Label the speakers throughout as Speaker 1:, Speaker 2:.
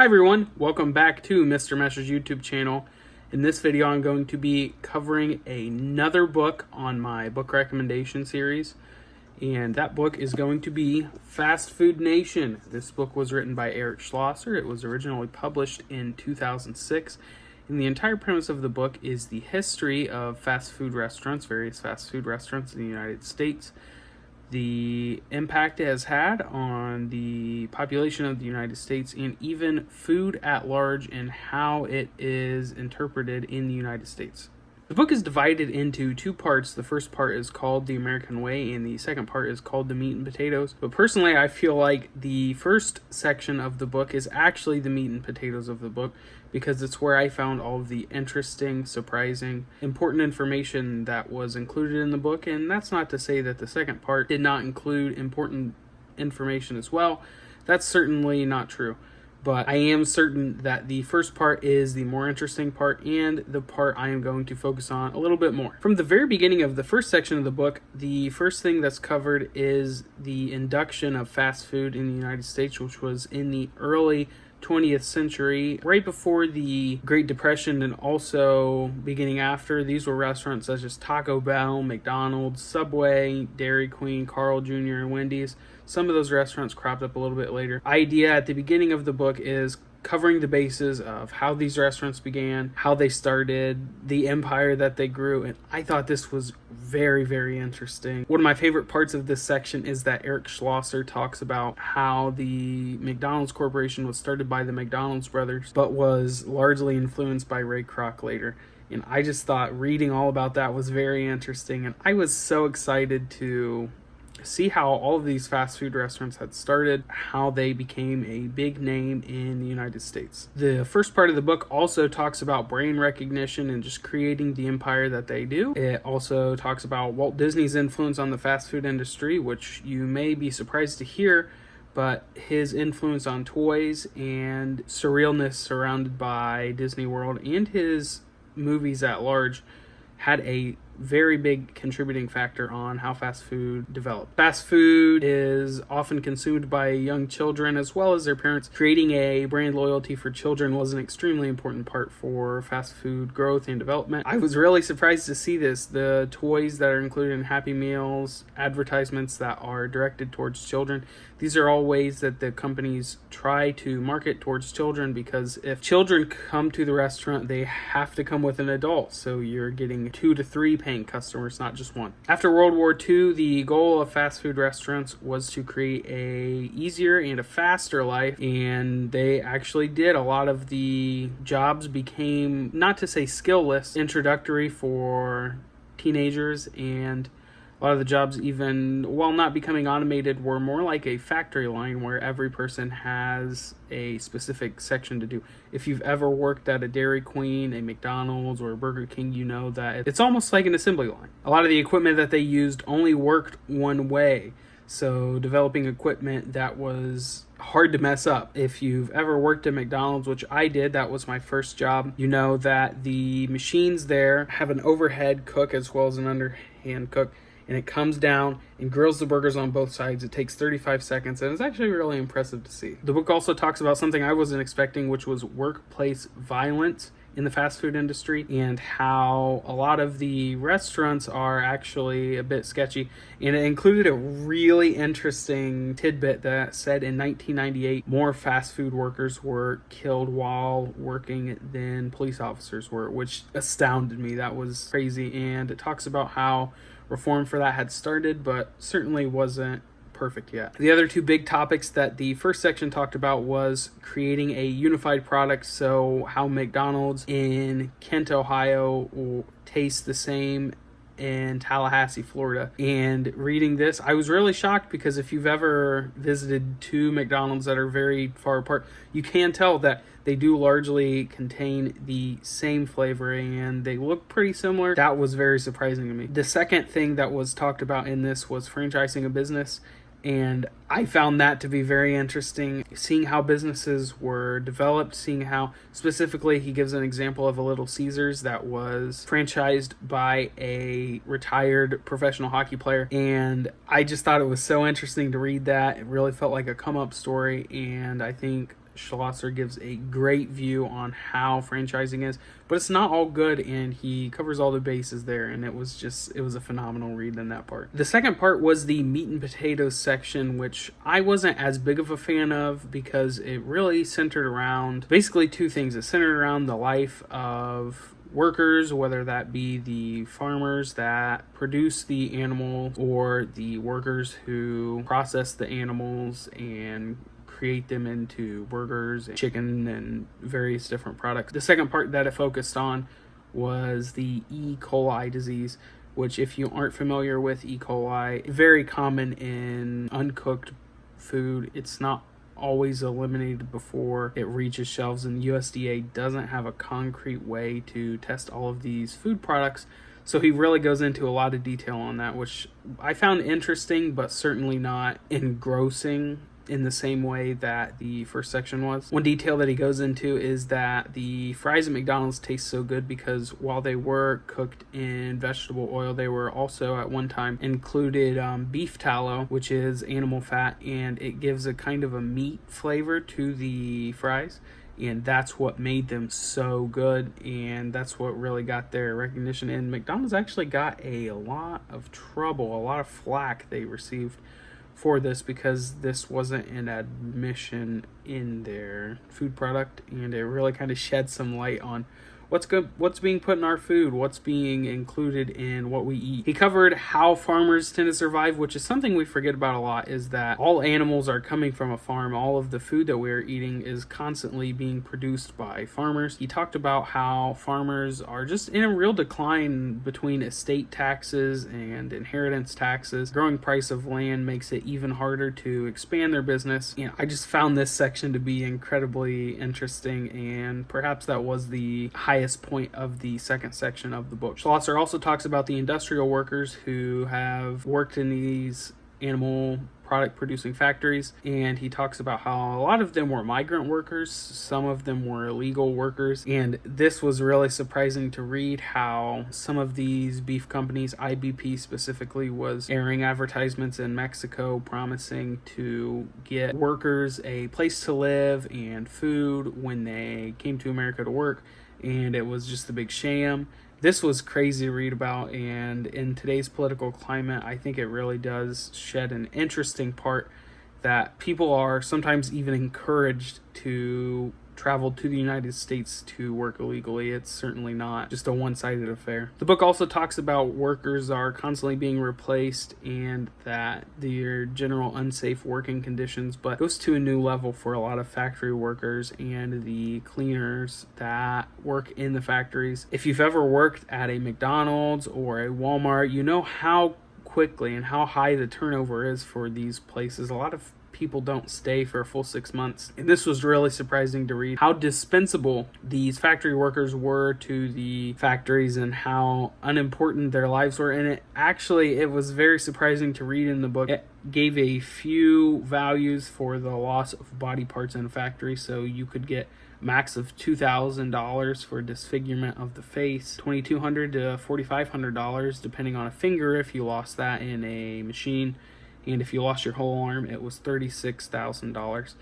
Speaker 1: Hi everyone, welcome back to Mr. Mescher's YouTube channel. In this video I'm going to be covering another book on my book recommendation series, and that book is going to be Fast Food Nation. This book was written by Schlosser. It was originally published in 2006, and the entire premise of the book is the history of fast food restaurants, various fast food restaurants in the United States, the impact it has had on the population of the United States, and even food at large and how it is interpreted in the United States. The book is divided into two parts. The first part is called The American Way, and the second part is called The Meat and Potatoes. But personally, I feel like the first section of the book is actually the meat and potatoes of the book, because it's where I found all of the interesting, surprising, important information that was included in the book. And that's not to say that the second part did not include important information as well. That's certainly not true. But I am certain that the first part is the more interesting part, and the part I am going to focus on a little bit more. From the very beginning of the first section of the book, the first thing that's covered is the induction of fast food in the United States, which was in the early 20th century, right before the Great Depression, and also beginning after. These were restaurants such as Taco Bell, McDonald's, Subway, Dairy Queen, Carl Jr., and Wendy's. Some of those restaurants cropped up a little bit later. Idea at the beginning of the book is covering the bases of how these restaurants began, how they started, the empire that they grew, and I thought this was very, very interesting. One of my favorite parts of this section is that Schlosser talks about how the McDonald's Corporation was started by the McDonald's brothers, but was largely influenced by Ray Kroc later. And I just thought reading all about that was very interesting, and I was so excited to see how all of these fast food restaurants had started, how they became a big name in the United States. The first part of the book also talks about brain recognition and just creating the empire that they do. It also talks about Walt Disney's influence on the fast food industry, which you may be surprised to hear, but his influence on toys and surrealness surrounded by Disney World and his movies at large had a very big contributing factor on how fast food developed. Fast food is often consumed by young children as well as their parents. Creating a brand loyalty for children was an extremely important part for fast food growth and development. I was really surprised to see this. The toys that are included in Happy Meals, advertisements that are directed towards children, these are all ways that the companies try to market towards children, because if children come to the restaurant, they have to come with an adult. So you're getting 2 to 3 paying customers, not just one. After World War II, the goal of fast food restaurants was to create a easier and a faster life, and they actually did. A lot of the jobs became, not to say skill-less, introductory for teenagers, and a lot of the jobs, even while not becoming automated, were more like a factory line where every person has a specific section to do. If you've ever worked at a Dairy Queen, a McDonald's, or a Burger King, you know that it's almost like an assembly line. A lot of the equipment that they used only worked one way, so developing equipment that was hard to mess up. If you've ever worked at McDonald's, which I did, that was my first job, you know that the machines there have an overhead cook as well as an underhand cook, and it comes down and grills the burgers on both sides. It takes 35 seconds, and it's actually really impressive to see. The book also talks about something I wasn't expecting, which was workplace violence in the fast food industry, and how a lot of the restaurants are actually a bit sketchy. And it included a really interesting tidbit that said in 1998, more fast food workers were killed while working than police officers were, which astounded me. That was crazy. And it talks about how reform for that had started, but certainly wasn't perfect yet. The other two big topics that the first section talked about was creating a unified product, so how McDonald's in Kent, Ohio will taste the same in Tallahassee, Florida. And reading this, I was really shocked, because if you've ever visited two McDonald's that are very far apart, you can tell that they do largely contain the same flavor and they look pretty similar. That was very surprising to me. The second thing that was talked about in this was franchising a business, and I found that to be very interesting, seeing how businesses were developed, seeing how specifically he gives an example of a Little Caesars that was franchised by a retired professional hockey player. And I just thought it was so interesting to read that. It really felt like a come up story, and I think Schlosser gives a great view on how franchising is, but it's not all good, and he covers all the bases there, and it was a phenomenal read in that part. The second part was the meat and potatoes section, which I wasn't as big of a fan of because it really centered around basically two things. It centered around the life of workers, whether that be the farmers that produce the animal or the workers who process the animals and create them into burgers, and chicken, and various different products. The second part that it focused on was the E. coli disease, which, if you aren't familiar with E. coli, very common in uncooked food. It's not always eliminated before it reaches shelves, and the USDA doesn't have a concrete way to test all of these food products. So he really goes into a lot of detail on that, which I found interesting, but certainly not engrossing in the same way that the first section was. One detail that he goes into is that the fries at McDonald's taste so good because while they were cooked in vegetable oil, they were also at one time included beef tallow, which is animal fat, and it gives a kind of a meat flavor to the fries. And that's what made them so good, and that's what really got their recognition. And McDonald's actually got a lot of trouble, a lot of flack they received for this because this wasn't an admission in their food product, and it really kind of shed some light on what's good, what's being put in our food, what's being included in what we eat. He covered how farmers tend to survive, which is something we forget about a lot, is that all animals are coming from a farm. All of the food that we're eating is constantly being produced by farmers. He talked about how farmers are just in a real decline between estate taxes and inheritance taxes. Growing price of land makes it even harder to expand their business. I just found this section to be incredibly interesting, and perhaps that was the highest point of the second section of the book. Schlosser also talks about the industrial workers who have worked in these animal product producing factories, and he talks about how a lot of them were migrant workers, some of them were illegal workers, and this was really surprising to read how some of these beef companies, IBP specifically, was airing advertisements in Mexico promising to get workers a place to live and food when they came to America to work, and it was just a big sham. This was crazy to read about, and in today's political climate, I think it really does shed an interesting part that people are sometimes even encouraged to travel to the United States to work illegally. It's certainly not just a one-sided affair. The book also talks about workers are constantly being replaced and that they're general unsafe working conditions, but goes to a new level for a lot of factory workers and the cleaners that work in the factories. If you've ever worked at a McDonald's or a Walmart, you know how quickly and how high the turnover is for these places. A lot of people don't stay for a full 6 months. And this was really surprising to read how dispensable these factory workers were to the factories and how unimportant their lives were. And it was very surprising to read in the book. It gave a few values for the loss of body parts in a factory. So you could get max of $2,000 for disfigurement of the face, $2,200 to $4,500 depending on a finger if you lost that in a machine. And if you lost your whole arm, it was $36,000.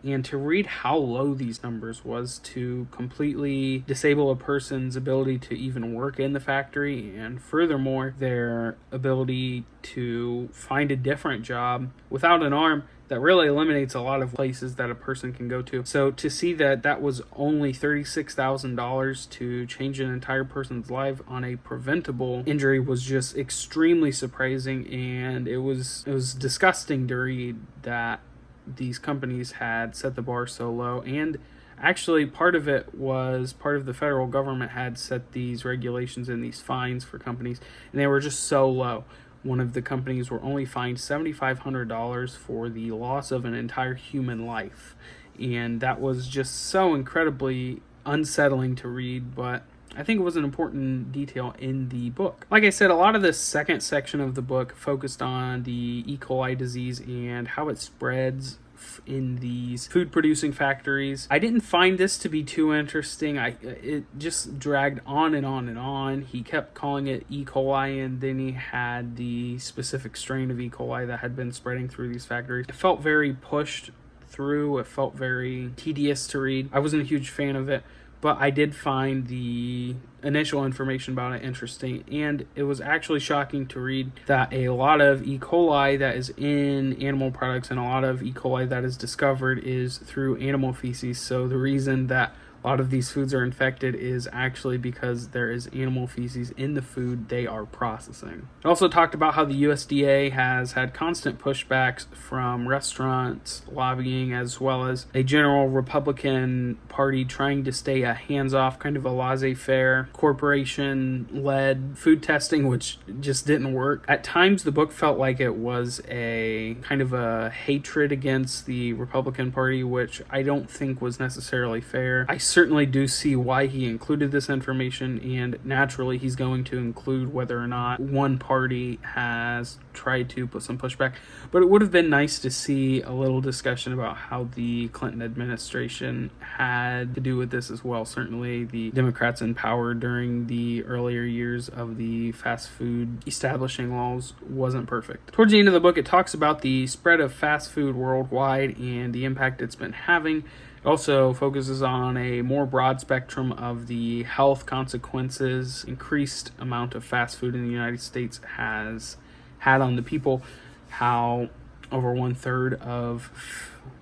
Speaker 1: And to read how low these numbers was to completely disable a person's ability to even work in the factory, and furthermore, their ability to find a different job without an arm, that really eliminates a lot of places that a person can go to. So to see that was only $36,000 to change an entire person's life on a preventable injury was just extremely surprising, and it was disgusting to read that these companies had set the bar so low. And actually part of the federal government had set these regulations and these fines for companies, and they were just so low. One of the companies were only fined $7,500 for the loss of an entire human life. And that was just so incredibly unsettling to read, but I think it was an important detail in the book. Like I said, a lot of the second section of the book focused on the E. coli disease and how it spreads in these food producing factories. I didn't find this to be too interesting. It just dragged on and on and on. He kept calling it E. coli, and then he had the specific strain of E. coli that had been spreading through these factories. It felt very pushed through. It felt very tedious to read. I wasn't a huge fan of it, but I did find the initial information about it interesting, and it was actually shocking to read that a lot of E. coli that is in animal products and a lot of E. coli that is discovered is through animal feces. So the reason that a lot of these foods are infected is actually because there is animal feces in the food they are processing. It also talked about how the USDA has had constant pushbacks from restaurants, lobbying, as well as a general Republican Party trying to stay a hands-off, kind of a laissez-faire, corporation-led food testing, which just didn't work. At times, the book felt like it was a kind of a hatred against the Republican Party, which I don't think was necessarily fair. I certainly do see why he included this information, and naturally he's going to include whether or not one party has tried to put some pushback. But it would have been nice to see a little discussion about how the Clinton administration had to do with this as well. Certainly the Democrats in power during the earlier years of the fast food establishing laws wasn't perfect. Towards the end of the book, it talks about the spread of fast food worldwide and the impact it's been having. It also focuses on a more broad spectrum of the health consequences increased amount of fast food in the United States has had on the people, how over 1/3 of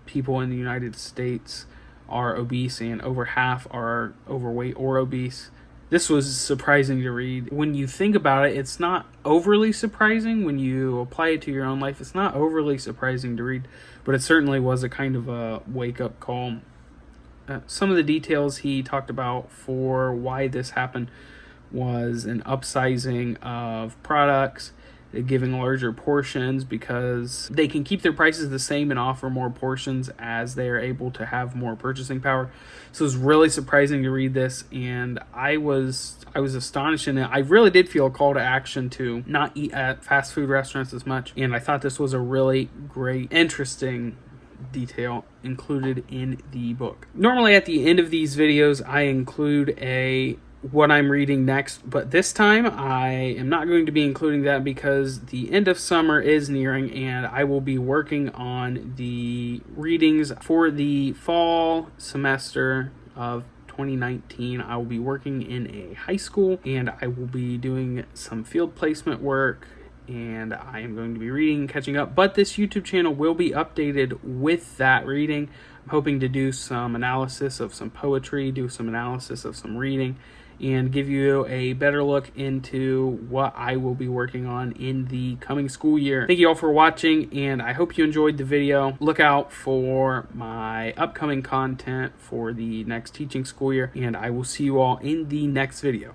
Speaker 1: people in the United States are obese and over half are overweight or obese. This was surprising to read. When you think about it, it's not overly surprising. When you apply it to your own life, it's not overly surprising to read, but it certainly was a kind of a wake-up call. Some of the details he talked about for why this happened was an upsizing of products, giving larger portions because they can keep their prices the same and offer more portions as they are able to have more purchasing power. So it was really surprising to read this, and I was astonished in it. I really did feel a call to action to not eat at fast food restaurants as much, and I thought this was a really great, interesting detail included in the book. Normally at the end of these videos I include what I'm reading next, but this time I am not going to be including that because the end of summer is nearing and I will be working on the readings for the fall semester of 2019. I will be working in a high school and I will be doing some field placement work, and I am going to be reading and catching up, but this YouTube channel will be updated with that reading. I'm hoping to do some analysis of some poetry, do some analysis of some reading, and give you a better look into what I will be working on in the coming school year. Thank you all for watching, and I hope you enjoyed the video. Look out for my upcoming content for the next teaching school year, and I will see you all in the next video.